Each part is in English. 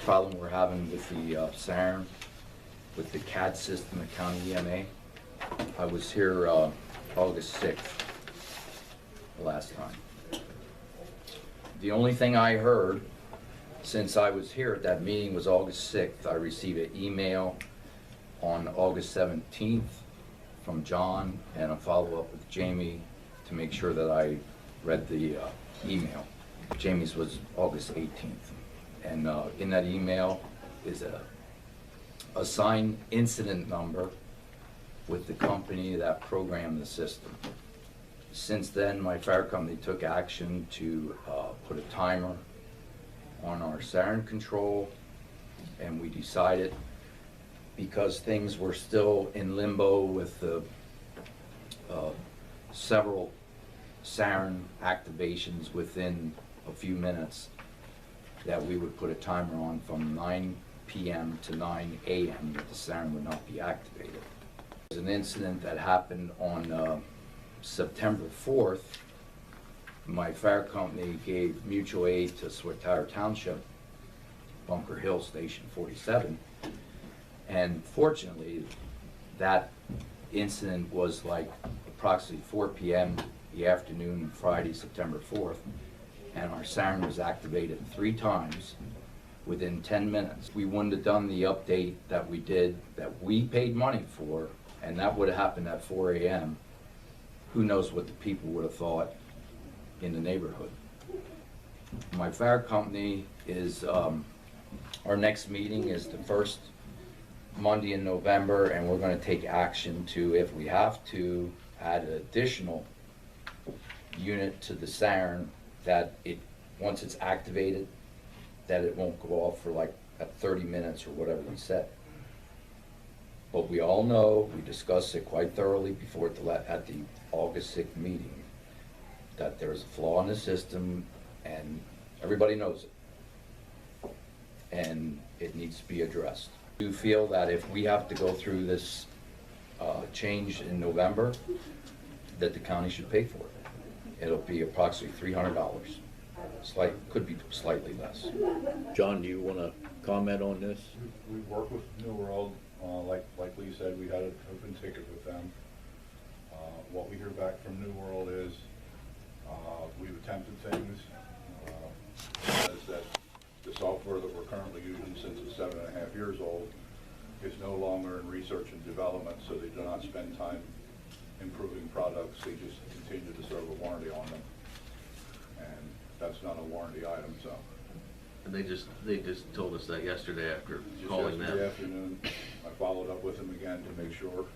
problem we're having with the siren, with the CAD system at County EMA. I was here August 6th, last time. The only thing I heard since I was here at that meeting was August 6th. I received an email on August 17th from John and a follow-up with Jamie to make sure that I read the email. Jamie's was August 18th. And in that email is a assigned incident number with the company that programmed the system. Since then, my fire company took action to put a timer on our siren control, and we decided, because things were still in limbo with the several siren activations within a few minutes, that we would put a timer on from 9 p.m. to 9 a.m. that the siren would not be activated. There's an incident that happened on September 4th. My fire company gave mutual aid to Swatower Township, Bunker Hill Station 47, and fortunately that incident was like approximately 4 p.m. the afternoon, Friday, September 4th, and our siren was activated 3 times within 10 minutes. We wouldn't have done the update that we did, that we paid money for, and that would have happened at 4 a.m. Who knows what the people would have thought in the neighborhood. My fire company is, our next meeting is the first Monday in November, and we're going to take action to, if we have to, add an additional unit to the siren, that it, once it's activated, that it won't go off for like at 30 minutes or whatever we said. But we all know, we discussed it quite thoroughly before at the August 6th meeting, that there's a flaw in the system, and everybody knows it, and it needs to be addressed. I do feel that if we have to go through this change in November, that the county should pay for it. It'll be approximately $300. Could be slightly less. John, do you want to comment on this? We work with New World, like Lee said, we had an open ticket with them. What we hear back from New World is we've attempted things. Says that the software that we're currently using, since it's 7.5 years old, is no longer in research and development, so they do not spend time improving products. They just continue to serve a warranty on them, and that's not a warranty item. So. And they just told us that yesterday after Just calling yesterday them. afternoon, I followed up with them again to make sure.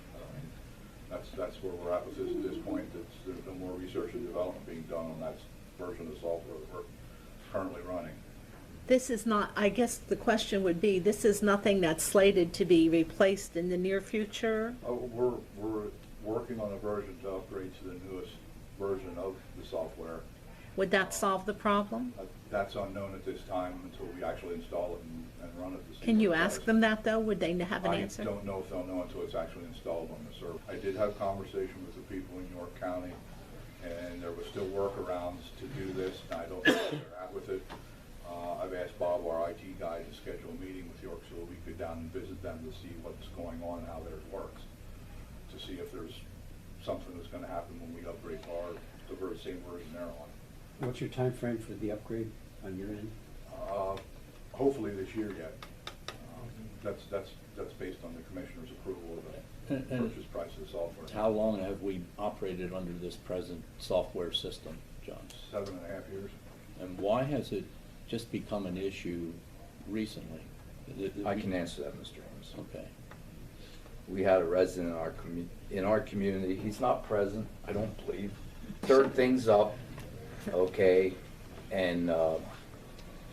That's where we're at with this at this point. There's no more research and development being done on that version of software that we're currently running. This is not, I guess the question would be, this is nothing that's slated to be replaced in the near future? We're working on a version to upgrade to the newest version of the software. Would that solve the problem? That's unknown at this time until we actually install it and run it. Can you ask them that, though? Would they have an answer? I don't know if they'll know until it's actually installed on the server. I did have conversation with the people in York County, and there were still workarounds to do this, and I don't know where they're at with it. I've asked Bob, our IT guy, to schedule a meeting with York so we could go down and visit them to see what's going on and how theirs works, to see if there's something that's going to happen when we upgrade the very same version they're on. What's your time frame for the upgrade on your end? Hopefully this year yet. That's based on the commissioner's approval of the purchase price of the software. How long have we operated under this present software system, John? 7.5 years. And why has it just become an issue recently? I can answer that, Mr. Ames. Okay. We had a resident in our community. He's not present, I don't believe. Stirred things up, okay, and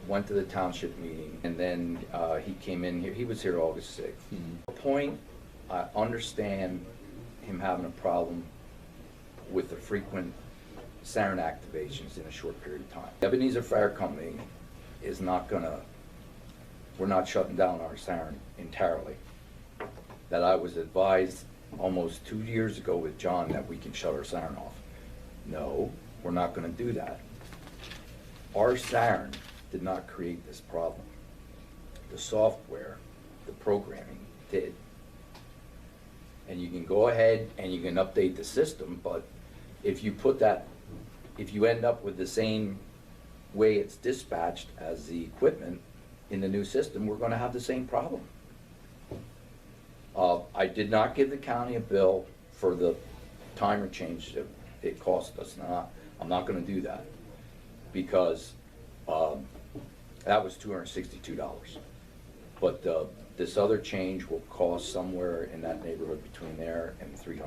went to the township meeting, and then he came in here. He was here August 6th. Mm-hmm. The point, I understand him having a problem with the frequent siren activations in a short period of time. Ebenezer Fire Company is not gonna, we're not shutting down our siren entirely. That I was advised almost 2 years ago with John that we can shut our siren off. No, we're not gonna do that. Our siren did not create this problem. The the software, the programming did. And you can go ahead and you can update the system, but if you put that, if you end up with the same way it's dispatched as the equipment in the new system, we're gonna have the same problem. I did not give the county a bill for the timer change that it cost us. Now, I'm not gonna do that, because that was $262. But this other change will cost somewhere in that neighborhood between there and $300.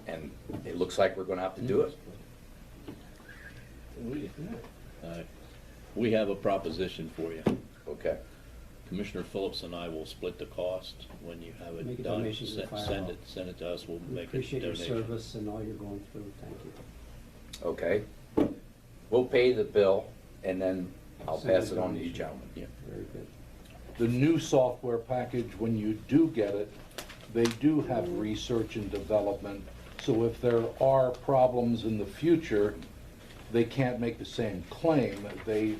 And it looks like we're gonna have to do it. We have a proposition for you. Okay. Commissioner Phillips and I will split the cost when you have Make a it done. donation to the firehouse. Send it to us, we'll We make a appreciate your donation. service and all you're going through, thank you. Okay. We'll pay the bill, and then I'll Send pass a it on to you donation. gentlemen. Yeah. Very good. The new software package, when you do get it, they do have research and development. So if there are problems in the future, they can't make the same claim. They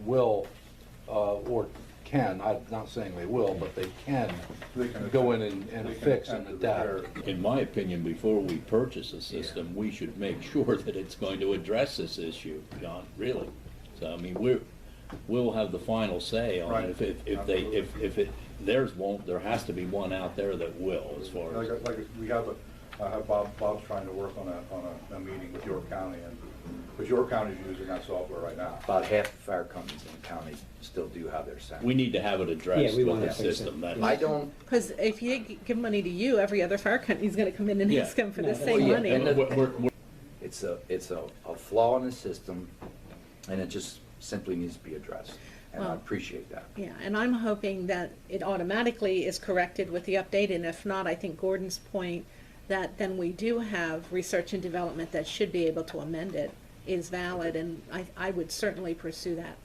will, or can, I'm not saying they will, but they can They can go in attempt- and they can fix and attempt to repair. adapt. In my opinion, before we purchase a system, we should make sure that it's going to address this issue, John, really. So, I mean, we'll have the final say on Right. it. If it, there has to be one out there that will, as far as. Like, we have Bob's trying to work on a meeting with York County, and, because York County's using that software right now. About half the fire companies in the county still do have their sound. We need to have it addressed Yeah, we with wanna the fix it. system. That- I don't, Because if you give money to you, every other fire company's gonna come in and Yeah. ask them for the Yeah. same Well, yeah, money. and We're- it's a flaw in the system, and it just simply needs to be addressed, and I Well- appreciate that. Yeah, and I'm hoping that it automatically is corrected with the update, and if not, I think Gordon's point that then we do have research and development that should be able to amend it is valid, and I would certainly pursue that.